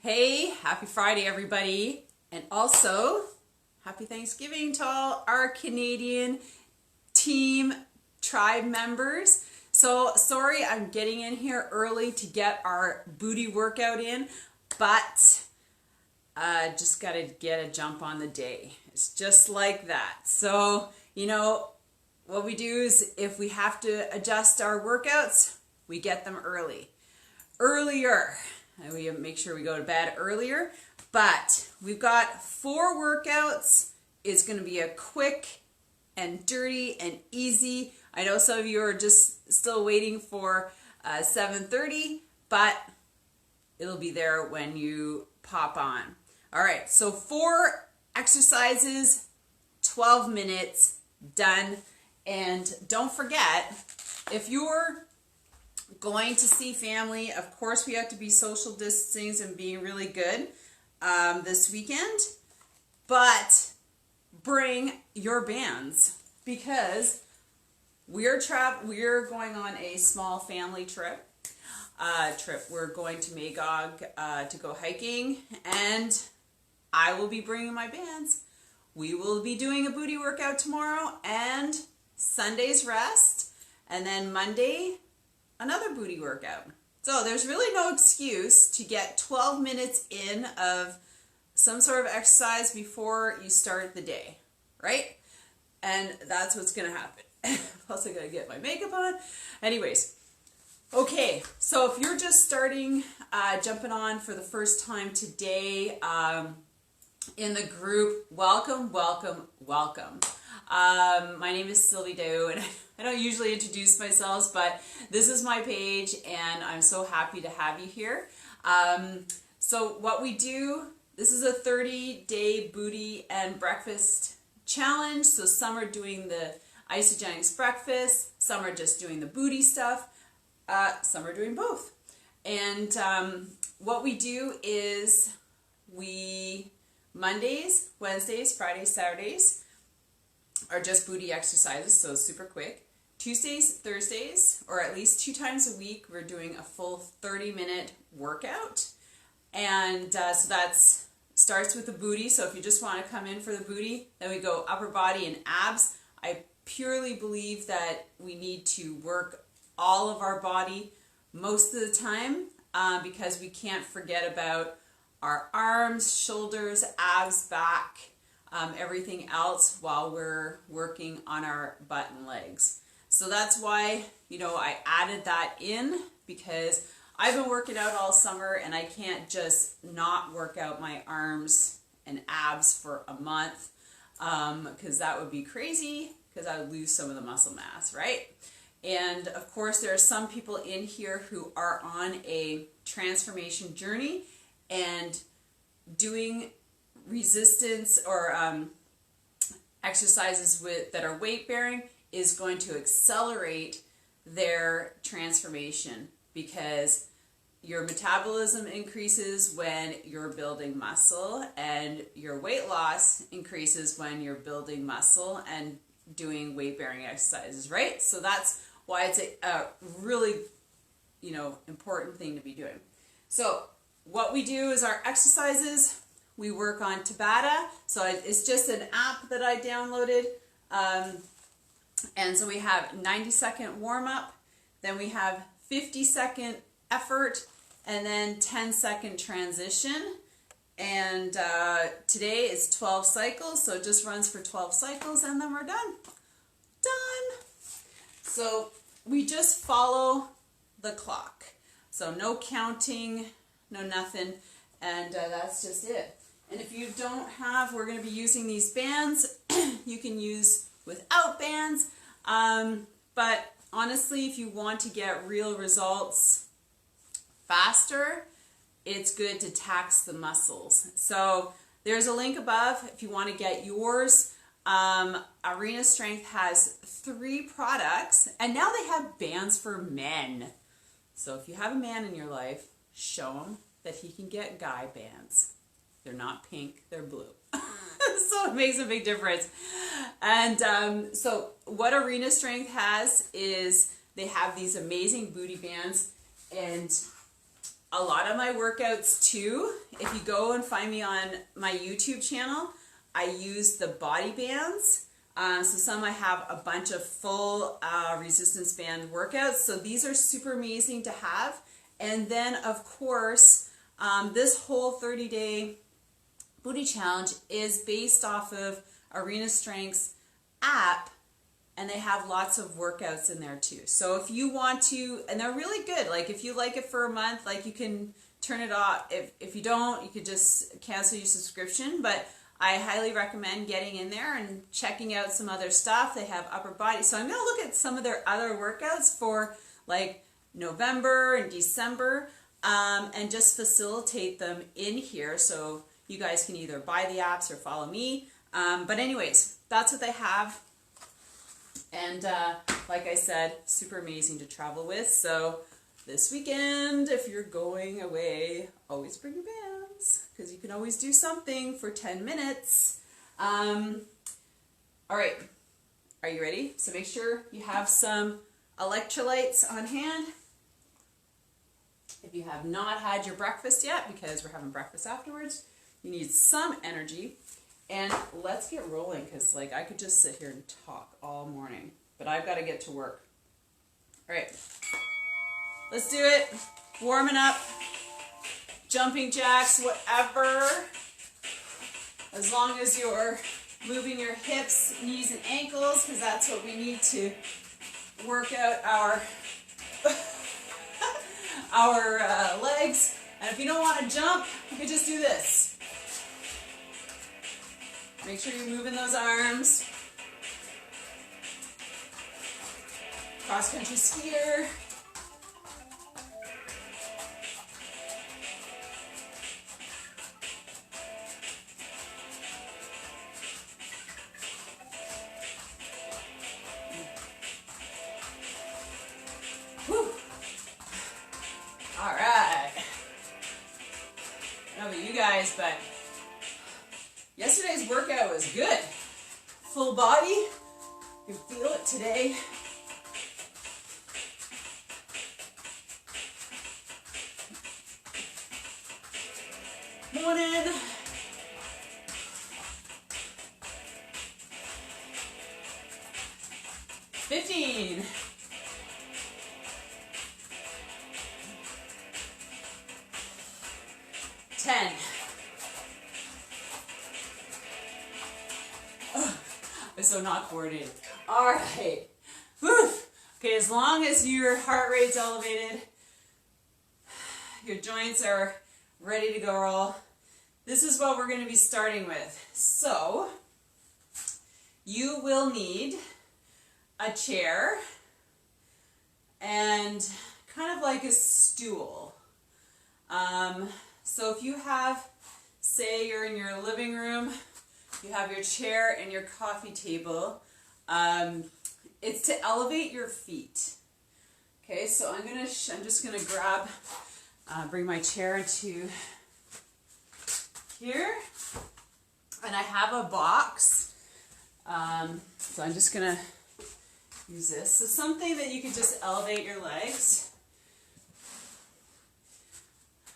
Hey, happy Friday, everybody. And also, happy Thanksgiving to all our Canadian team tribe members. So, sorry I'm getting in here early to get our booty workout in, but just got to get a jump on the day. It's just like that. So, what we do is if we have to adjust our workouts, we get them earlier. And we make sure we go to bed earlier. But we've got 4 workouts. It's going to be a quick and dirty and easy. I know some of you are just still waiting for 7:30, but it'll be there when you pop on. All right, so 4 exercises, 12 minutes, done. And don't forget, if you're going to see family, of course we have to be social distancing and being really good this weekend, but bring your bands because we're going on a small family trip. We're going to Magog to go hiking, and I will be bringing my bands. We will be doing a booty workout tomorrow and Sunday's rest, and then Monday another booty workout. So there's really no excuse to get 12 minutes in of some sort of exercise before you start the day, right? And that's what's going to happen. Plus I got to get my makeup on. Anyways, okay, so if you're just starting, jumping on for the first time today in the group, welcome. My name is Sylvie, and I don't usually introduce myself, but this is my page, and I'm so happy to have you here. So what we do, this is a 30-day booty and breakfast challenge. So some are doing the isogenics breakfast, some are just doing the booty stuff, some are doing both. And what we do is Mondays, Wednesdays, Fridays, Saturdays are just booty exercises, so super quick. Tuesdays, Thursdays, or at least 2 times a week, we're doing a full 30-minute workout. And so that starts with the booty. So if you just want to come in for the booty, then we go upper body and abs. I purely believe that we need to work all of our body most of the time because we can't forget about our arms, shoulders, abs, back, everything else while we're working on our butt and legs. So that's why, I added that in because I've been working out all summer and I can't just not work out my arms and abs for a month because that would be crazy because I would lose some of the muscle mass, right? And of course, there are some people in here who are on a transformation journey and doing resistance or exercises that are weight bearing is going to accelerate their transformation because your metabolism increases when you're building muscle and your weight loss increases when you're building muscle and doing weight bearing exercises, right? So that's why it's a really important thing to be doing. So what we do is our exercises, we work on Tabata. So it's just an app that I downloaded. And so we have 90-second warm-up, then we have 50-second effort, and then 10-second transition. And today is 12 cycles, so it just runs for 12 cycles, and then we're done. Done! So we just follow the clock. So no counting, no nothing, and that's just it. And if you don't have, we're going to be using these bands. You can use without bands, but honestly, if you want to get real results faster, it's good to tax the muscles. So there's a link above if you want to get yours. Arena Strength has 3 products, and now they have bands for men. So if you have a man in your life, show him that he can get guy bands. They're not pink, they're blue. So it makes a big difference. And so what Arena Strength has is they have these amazing booty bands, and a lot of my workouts too, if you go and find me on my YouTube channel, I use the body bands. So some I have a bunch of full resistance band workouts. So these are super amazing to have. And then of course, this whole 30-day booty challenge is based off of Arena Strength's app, and they have lots of workouts in there too. So if you want to, and they're really good, like if you like it for a month, like you can turn it off. If you don't, you could just cancel your subscription, but I highly recommend getting in there and checking out some other stuff. They have upper body. So I'm going to look at some of their other workouts for like November and December, and just facilitate them in here so you guys can either buy the apps or follow me. But anyways, that's what they have. And like I said, super amazing to travel with. So this weekend, if you're going away, always bring your bands, because you can always do something for 10 minutes. All right, are you ready? So make sure you have some electrolytes on hand. If you have not had your breakfast yet, because we're having breakfast afterwards, you need some energy. And let's get rolling, because like I could just sit here and talk all morning, but I've got to get to work. All right, let's do it. Warming up, jumping jacks, whatever. As long as you're moving your hips, knees, and ankles, because that's what we need to work out our our legs. And if you don't want to jump, you could just do this. Make sure you're moving those arms. Cross-country skier. Whew. All right. I don't know about you guys, but yesterday's workout was good. Full body. You can feel it today. Morning. $15. 10. I'm so not coordinated. All right. Whew. Okay, as long as your heart rate's elevated, your joints are ready to go roll, this is what we're going to be starting with. So, you will need a chair and kind of like a stool. So if you have, say you're in your living room, you have your chair and your coffee table, it's to elevate your feet. Okay, so I'm just gonna grab, bring my chair into here, and I have a box, so I'm just gonna use this. So something that you can just elevate your legs.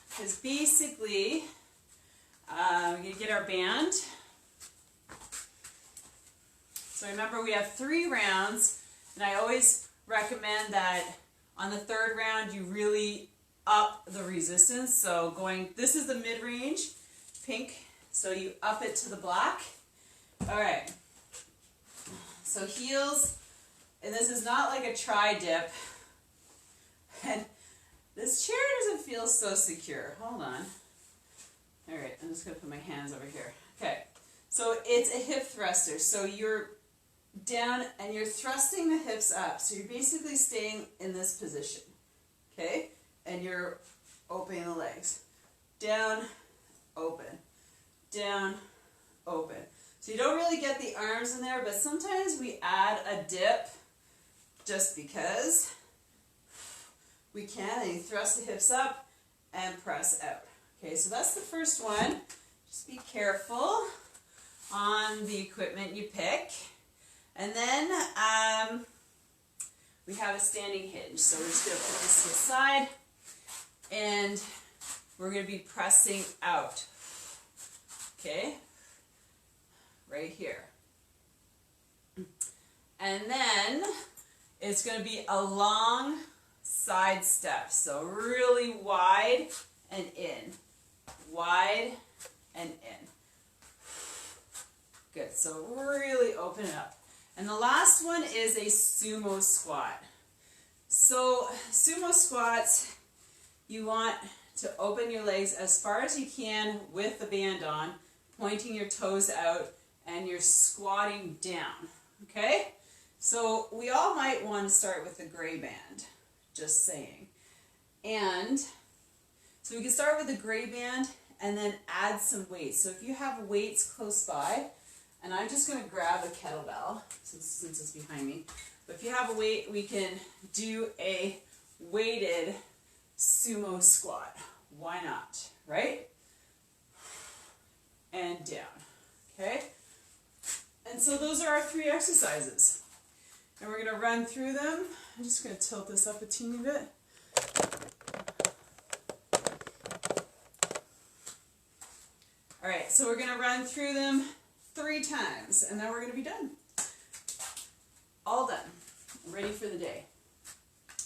Because basically, we're going to get our band. So remember, we have 3 rounds, and I always recommend that on the 3rd round, you really up the resistance. So this is the mid-range, pink, so you up it to the black. All right, so heels, and this is not like a tri-dip. And this chair doesn't feel so secure. Hold on. All right, I'm just going to put my hands over here. Okay, so it's a hip thruster. So you're down and you're thrusting the hips up. So you're basically staying in this position. Okay, and you're opening the legs. Down, open. Down, open. So you don't really get the arms in there, but sometimes we add a dip just because we can, and you thrust the hips up and press out. Okay, so that's the first one. Just be careful on the equipment you pick. And then we have a standing hinge. So we're just going to put this to the side, and we're going to be pressing out. Okay? Right here. And then it's going to be a long side step. So really wide and in. Wide and in. Good. So really open it up. And the last one is a sumo squat. So sumo squats, you want to open your legs as far as you can with the band on, pointing your toes out, and you're squatting down. Okay? So we all might want to start with the gray band, just saying. And so we can start with the gray band and then add some weights. So if you have weights close by, and I'm just going to grab a kettlebell since it's behind me. But if you have a weight, we can do a weighted sumo squat. Why not, right? And down, okay? And so those are our 3 exercises. And we're going to run through them. I'm just going to tilt this up a teeny bit. All right, so we're going to run through them 3 times, and then we're going to be done. All done. Ready for the day.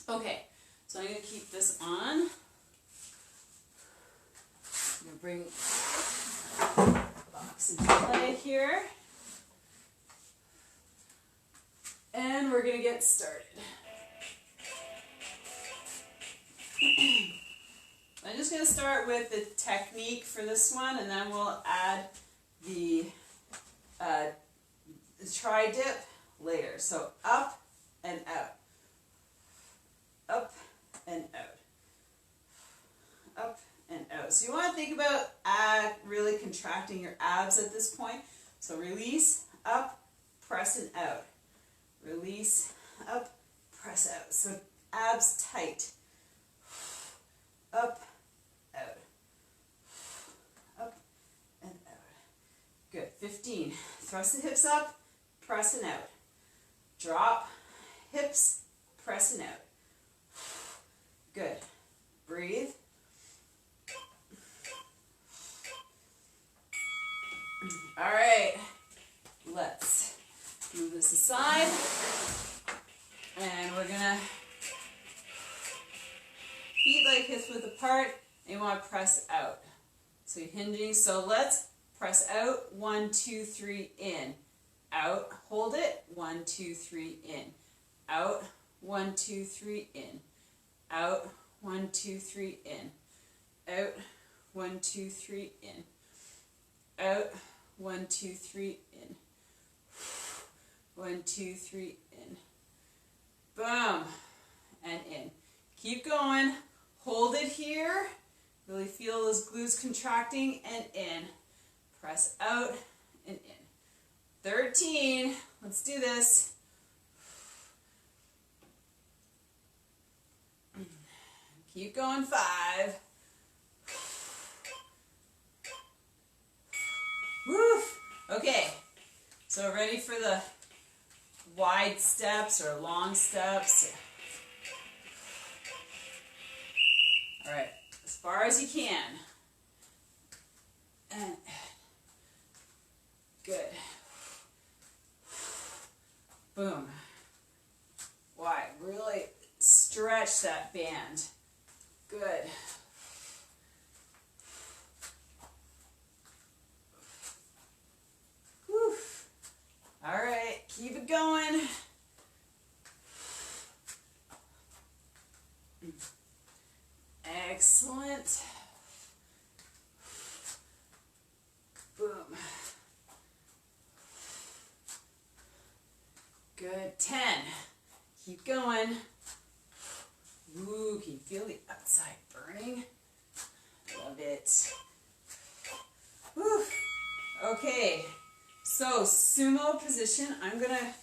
Okay, so I'm going to keep this on. I'm going to bring the box into play here. And we're going to get started. I'm just going to start with the technique for this one, and then we'll add the tri-dip later. So up and out. Up and out. Up and out. So you want to think about really contracting your abs at this point. So release, up, press and out. Release, up, press out. So abs tight. Up, out. Up and out. Good. 15. Thrust the hips up, press and out. Drop, hips, press and out. Good. Breathe. All right. Let's move this aside. And we're going to feet like hips width apart. And you want to press out. So you're hinging. So let's press out. 1, 2, 3, in. Out. Hold it. 1, 2, 3, in. Out. 1, 2, 3, in. Out. 1, 2, 3, in. Out. 1, 2, 3, in. Out. 1, 2, 3, in. 1, 2, 3, in. Boom. And in. Keep going. Hold it here. Really feel those glutes contracting and in. Press out and in. 13. Let's do this. Keep going. 5. Woof. Okay. So ready for the wide steps or long steps. All right. As far as you can. And good. Boom. Wide. Really stretch that band. Good. Whew. All right, keep it going. Excellent. Boom. Good. 10. Keep going. Ooh, can you feel the outside burning? Love it. Whew. Okay, so sumo position. I'm going to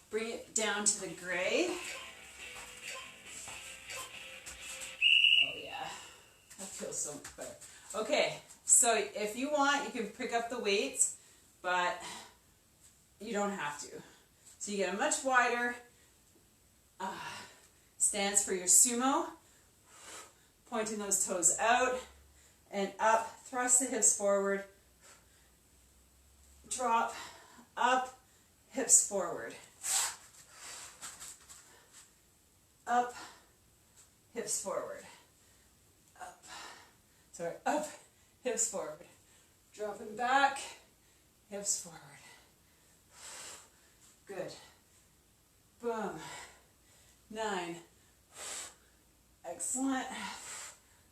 bring it down to the gray. Oh yeah, that feels so much better. Okay, so if you want, you can pick up the weights, but you don't have to. So you get a much wider stance for your sumo, pointing those toes out, and up. Thrust the hips forward. Drop, up, hips forward. Up, hips forward. Up, sorry, up, hips forward. Dropping back, hips forward. Good. Boom. 9. Excellent.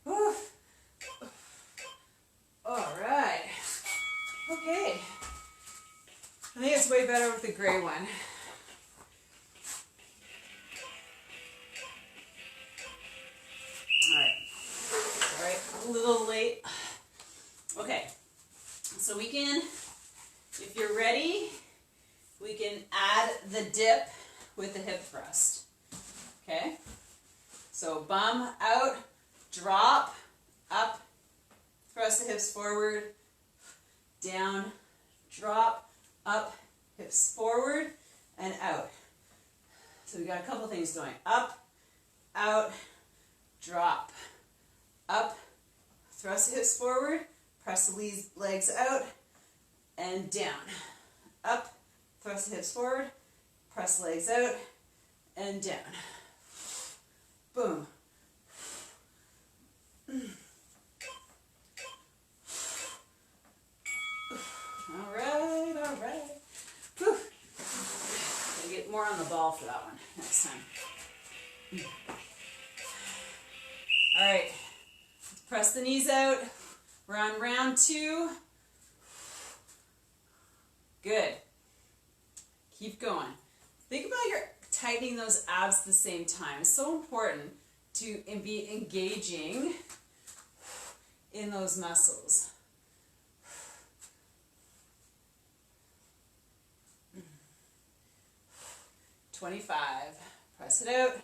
Woo. All right. Okay. I think it's way better with the gray one. All right, a little late. Okay, so we can, if you're ready, we can add the dip with the hip thrust. Okay, so bum out, drop, up, thrust the hips forward, down, drop, up, hips forward, and out. So we got a couple things going. Up, out, drop, up, thrust the hips forward, press the legs out, and down. Up, thrust the hips forward, press the legs out, and down. Boom. All right. Whew. Gotta get more on the ball for that one next time. All right, press the knees out. We're on round 2. Good. Keep going. Think about your tightening those abs at the same time. It's so important to be engaging in those muscles. $25. Press it out.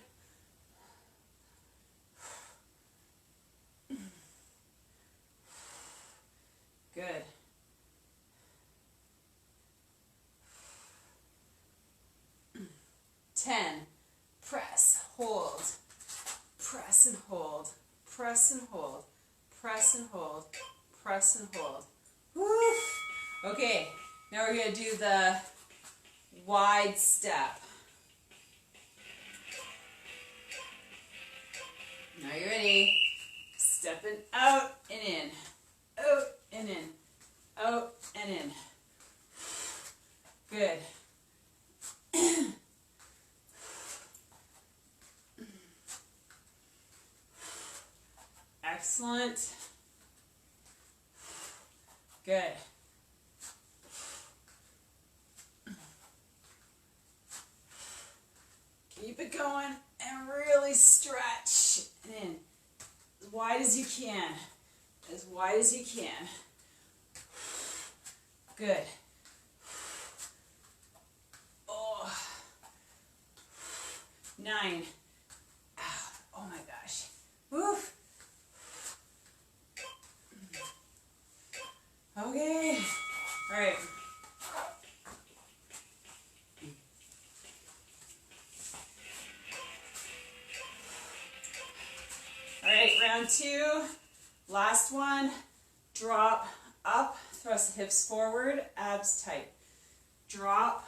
Good. $10. Press, hold, press and hold, press and hold, press and hold, press and hold. Woo! Okay, now we're going to do the wide step. Now you're ready. Stepping out and in, out and in, out and in. Good. Excellent. Good. Keep it going and really stretch in as wide as you can. As wide as you can. Good. Oh. 9. Oh my gosh. Woof. Okay. All right. All right, round 2. Last one. Drop, up, thrust the hips forward, abs tight. Drop,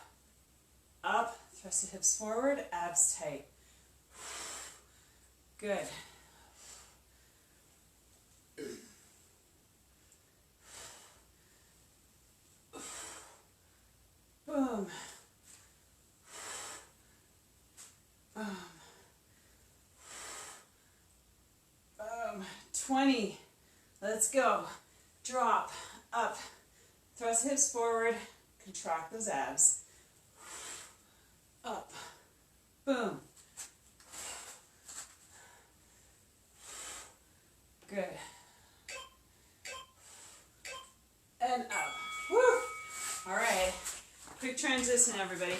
up, thrust the hips forward, abs tight. Good. Boom. Boom. Boom. 20. Let's go. Drop, up, thrust hips forward, contract those abs. Up. Boom. Good. And up. Woo! All right. Quick transition, everybody.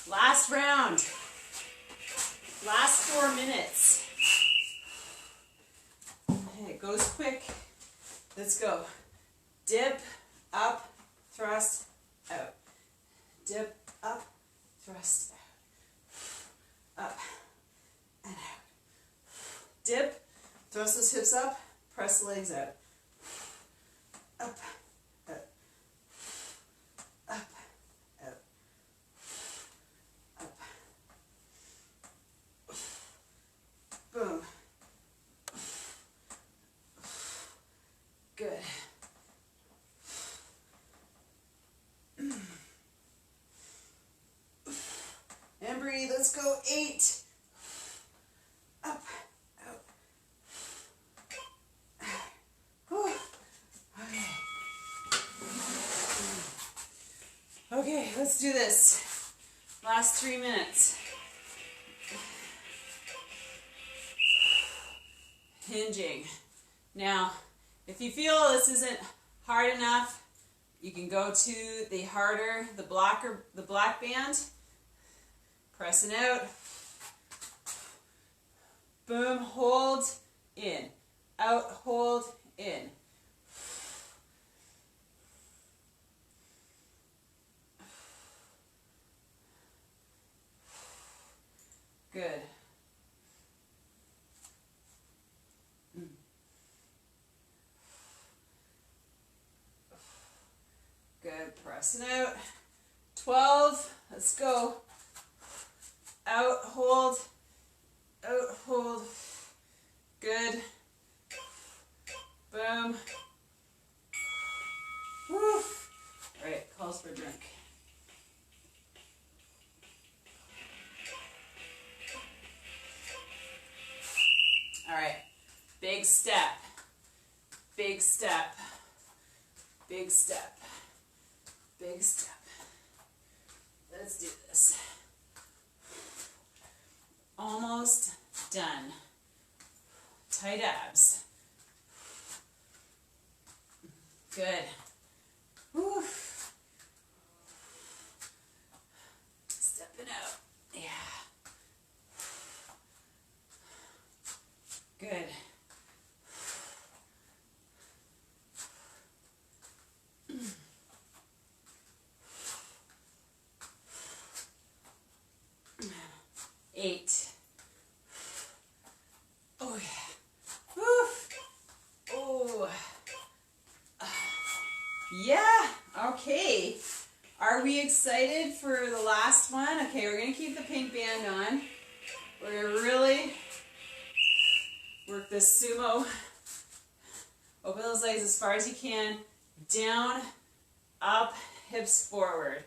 Last round. Last 4 minutes. Okay, it goes quick. Let's go. Dip, up, thrust, out. Dip, up, thrust, out. Up and out. Dip, thrust those hips up, Press the legs out. Up, out. Up, out. Up. Boom. Good. And breathe. Let's go. 8. Up, out. Whew. Okay. Okay, let's do this. Last 3 minutes. Hinging. Now, if you feel this isn't hard enough, you can go to the harder, the black band. Pressing out. Boom, hold, in. Out, hold, in. Good. Good, pressing out. 12, let's go. Out, hold. Out, hold. Good. Boom. Woo. All right, calls for a drink. All right, big step. Big step. Big step. Big step. Let's do this. Almost done. Tight abs. Good. Whew. Stepping out. Yeah. Good. Eight. Oh yeah. Whew. Oh. Yeah. Okay. Are we excited for the last one? Okay, we're going to keep the pink band on. We're going to really work this sumo. Open those legs as far as you can. Down, up, hips forward.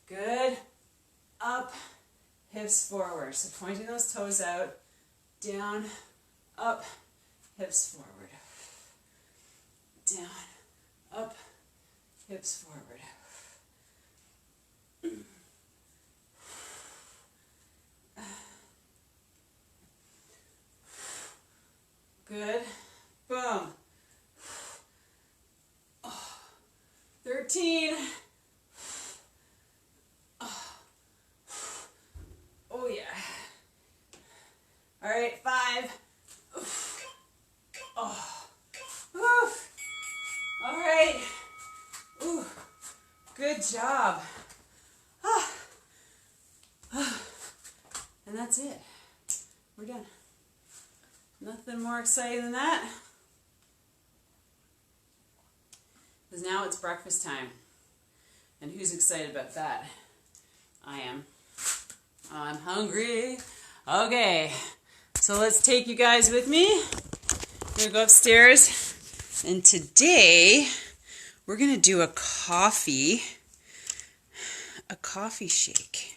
Good. Up, hips forward. So pointing those toes out. Down, up, hips forward. Down, up, hips forward. Good. Boom. 13. Oh yeah. All right, 5. Oh. Woo. All right. Ooh. Good job. And that's it. We're done. Nothing more exciting than that. Because now it's breakfast time. And who's excited about that? I am. I'm hungry. Okay. So let's take you guys with me. I'm going to go upstairs. And today, we're going to do a coffee shake.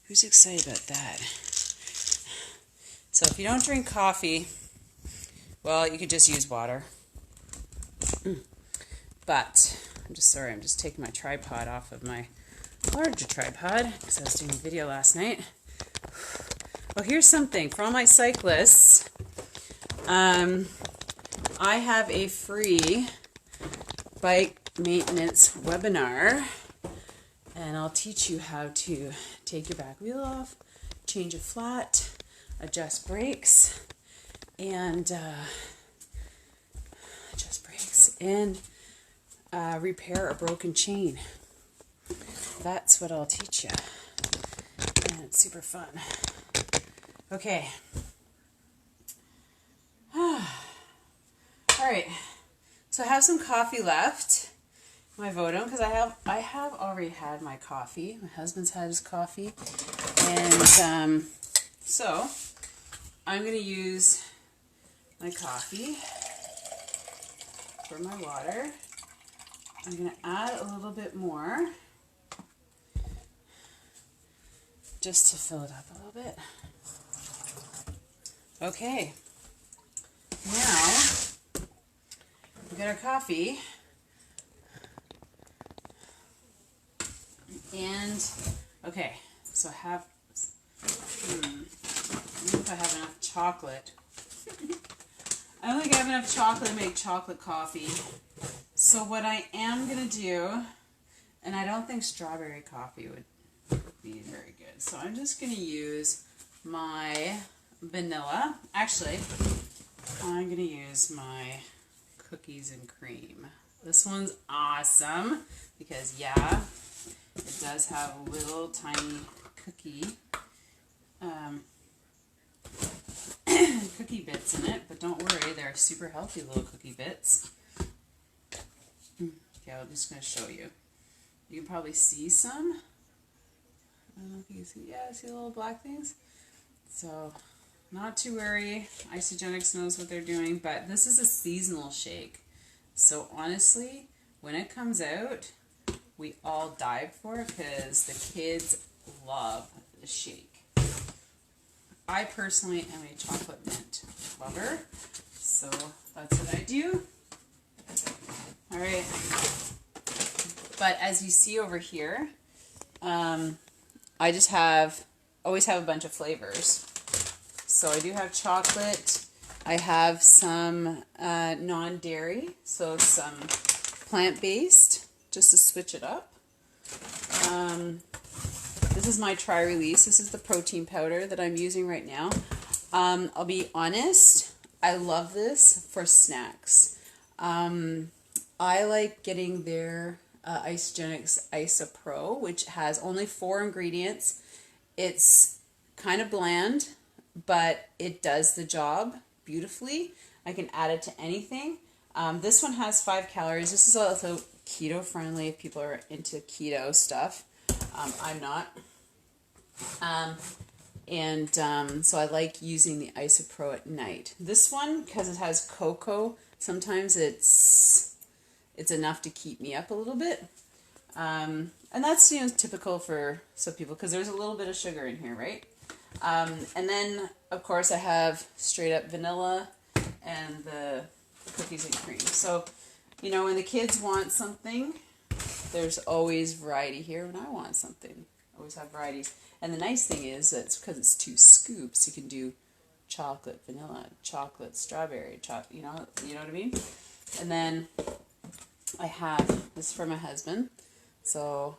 Who's excited about that? So if you don't drink coffee, well, you could just use water. But, I'm just taking my tripod off of my larger tripod because I was doing a video last night. Well, here's something. For all my cyclists, I have a free bike maintenance webinar, and I'll teach you how to take your back wheel off, change a flat, adjust brakes, and repair a broken chain. That's what I'll teach you, and it's super fun. Okay. All right, so I have some coffee left. My Vodum, because I have already had my coffee. My husband's had his coffee, and so I'm going to use my coffee for my water. I'm going to add a little bit more just to fill it up a little bit. Okay, now we got our coffee. And, okay, so I have, I don't know if I have enough chocolate. I don't think I have enough chocolate to make chocolate coffee. So what I am going to do, and I don't think strawberry coffee would be very good. So I'm just going to use my vanilla. Actually, I'm going to use my cookies and cream. This one's awesome because, yeah, it does have little tiny cookie cookie bits in it, but don't worry, they're super healthy little cookie bits. Okay, I'm just going to show you. You can probably see some. I don't know if you can see. Yeah, see the little black things? So, not to worry. Isogenics knows what they're doing, but this is a seasonal shake. So, honestly, when it comes out, we all dive for it because the kids love the shake. I personally am a chocolate mint lover, so that's what I do. All right, but as you see over here, I just always have a bunch of flavors. So I do have chocolate. I have some non-dairy, so some plant-based, just to switch it up. This is my Tri-Release. This is the protein powder that I'm using right now. I'll be honest, I love this for snacks. I like getting their Isogenics Isopro, which has only 4 ingredients. It's kind of bland, but it does the job beautifully. I can add it to anything. This one has 5 calories. This is also keto friendly if people are into keto stuff. I'm not. So I like using the Isopro at night. This one, because it has cocoa, sometimes it's enough to keep me up a little bit. And that's, typical for some people because there's a little bit of sugar in here, right? And then, of course, I have straight up vanilla and the cookies and cream. So, when the kids want something, there's always variety here. When I want something, I always have varieties. And the nice thing is that it's because it's 2 scoops, you can do chocolate, vanilla, chocolate, strawberry, you know what I mean? And then I have this for my husband, so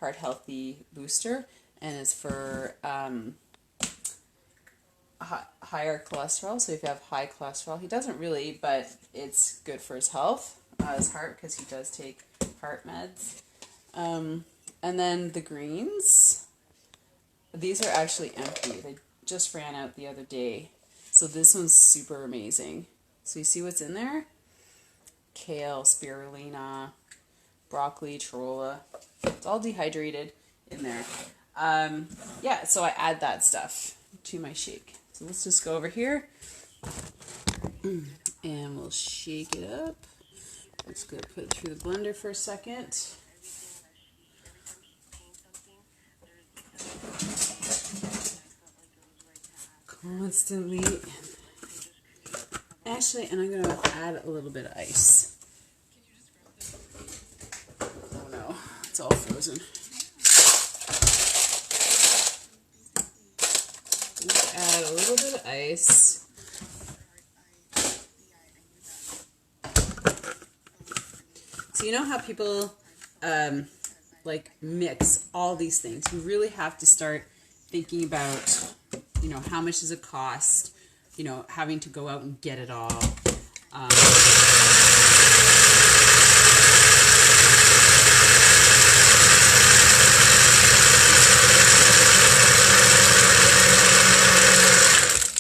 heart healthy booster, and it's for higher cholesterol. So if you have high cholesterol, he doesn't really, but it's good for his health, his heart, because he does take heart meds. And then the greens, these are actually empty. They just ran out the other day. So this one's super amazing. So you see what's in there? Kale, spirulina, broccoli, chlorella. It's all dehydrated in there. Yeah, so I add that stuff to my shake. So let's just go over here and we'll shake it up. Let's go put it through the blender for a second. Constantly. Actually, and I'm going to add a little bit of ice. Oh no, it's all frozen. Let's add a little bit of ice. So you know how people like mix all these things? You really have to start thinking about, how much does it cost? Having to go out and get it all.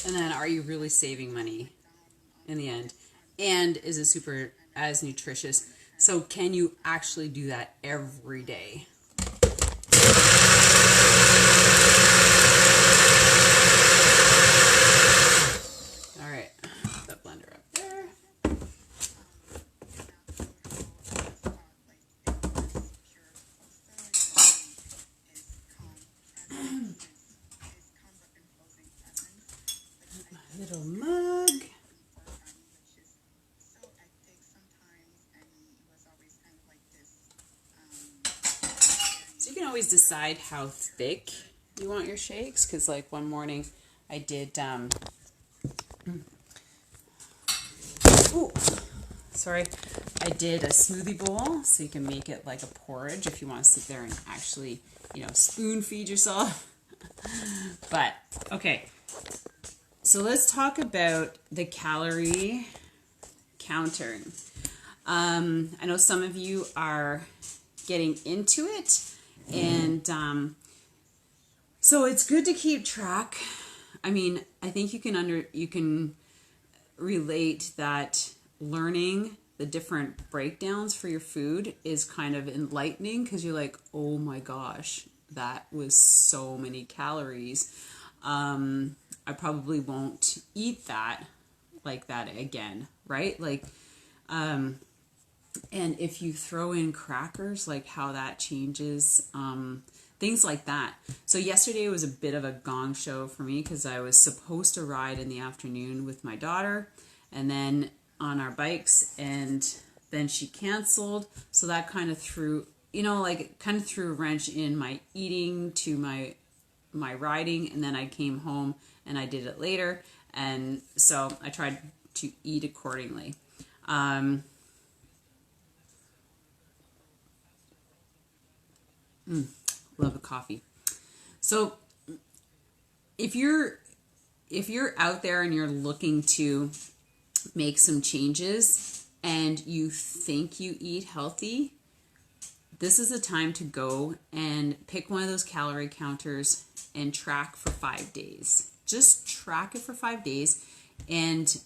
And then, are you really saving money in the end? and is it super as nutritious? So can you actually do that every day? All right, put that blender up there. My little mug. So you can always decide how thick you want your shakes, because like one morning I did I did a smoothie bowl, so you can make it like a porridge if you want to sit there and actually, spoon feed yourself. But okay, so let's talk about the calorie countering. I know some of you are getting into it, and so it's good to keep track. I mean, I think you can relate that learning the different breakdowns for your food is kind of enlightening, because you're like, oh my gosh, that was so many calories. I probably won't eat that like that again, right? Like, and if you throw in crackers, like how that changes, things like that. So yesterday was a bit of a gong show for me, because I was supposed to ride in the afternoon with my daughter and then on our bikes, and then she canceled. So that kind of threw, threw a wrench in my eating to my riding. And then I came home and I did it later. And so I tried to eat accordingly. Love a coffee. So if you're out there and you're looking to make some changes and you think you eat healthy, this is a time to go and pick one of those calorie counters and track for 5 days. Just track it for 5 days and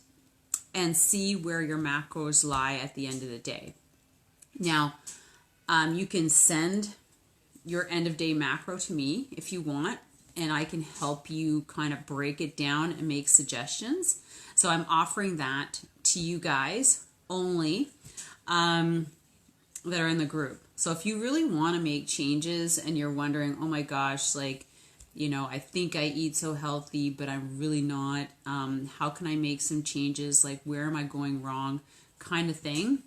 see where your macros lie at the end of the day. Now, you can send your end of day macro to me if you want, and I can help you kind of break it down and make suggestions. So I'm offering that to you guys only that are in the group. So if you really want to make changes and you're wondering, oh my gosh, like, I think I eat so healthy, but I'm really not. How can I make some changes? Like, where am I going wrong? Kind of thing.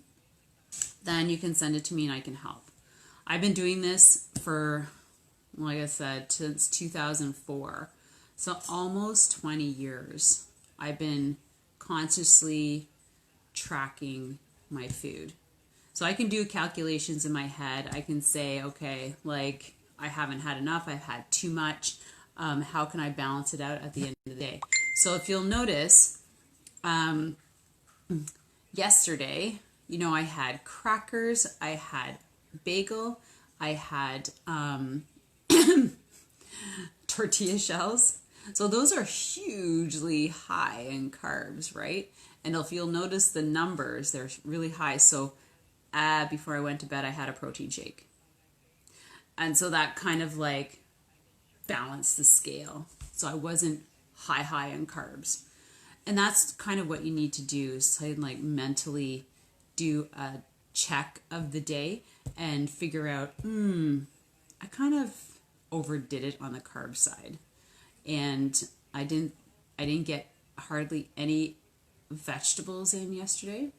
Then you can send it to me and I can help. I've been doing this for, like I said, since 2004. So almost 20 years. I've been consciously tracking my food. So I can do calculations in my head. I can say, okay, like, I haven't had enough. I've had too much. How can I balance it out at the end of the day? So if you'll notice, yesterday, I had crackers, I had bagel, I had tortilla shells. So those are hugely high in carbs, right? And if you'll notice the numbers, they're really high. So before I went to bed, I had a protein shake. And so that kind of like balanced the scale. So I wasn't high in carbs. And that's kind of what you need to do, is like mentally do a check of the day and figure out, I kind of overdid it on the carb side. And I didn't get hardly any vegetables in yesterday.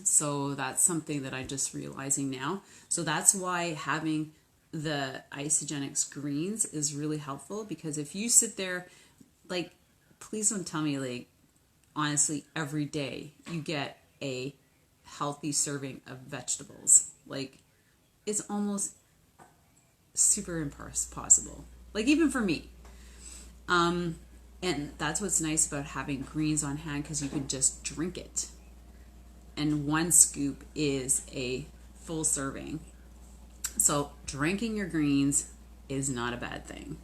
So that's something that I'm just realizing now. So that's why having the Isogenics greens is really helpful, because if you sit there, like, please don't tell me, like, honestly, every day you get a healthy serving of vegetables. Like, it's almost super impossible. Like, even for me. And that's what's nice about having greens on hand, because you can just drink it. And one scoop is a full serving. So drinking your greens is not a bad thing.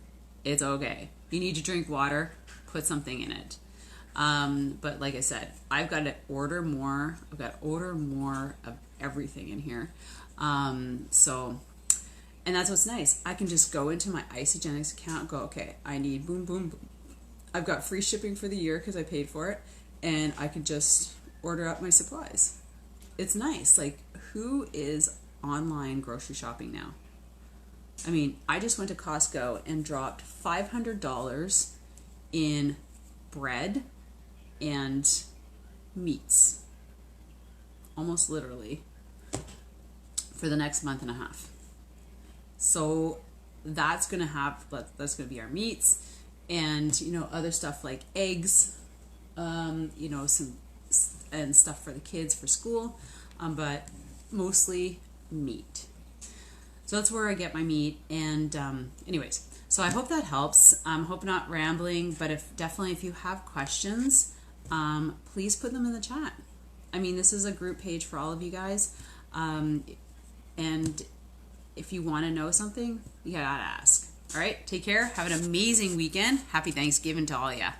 It's okay. You need to drink water, put something in it. But like I said, I've got to order more. I've got to order more of everything in here. So, and that's what's nice. I can just go into my Isagenix account, go, okay, I need boom, boom, boom. I've got free shipping for the year because I paid for it, and I could just order up my supplies. It's nice. Like, who is online grocery shopping now? I mean, I just went to Costco and dropped $500 in bread and meats, almost literally, for the next month and a half. So that's going to be our meats, and, you know, other stuff like eggs, you know, some and stuff for the kids for school, but mostly meat. So that's where I get my meat. And anyways, so I hope that helps. I hope not rambling, but if you have questions, please put them in the chat. I mean, this is a group page for all of you guys, and if you want to know something, you gotta ask. All right, take care. Have an amazing weekend. Happy Thanksgiving to all ya.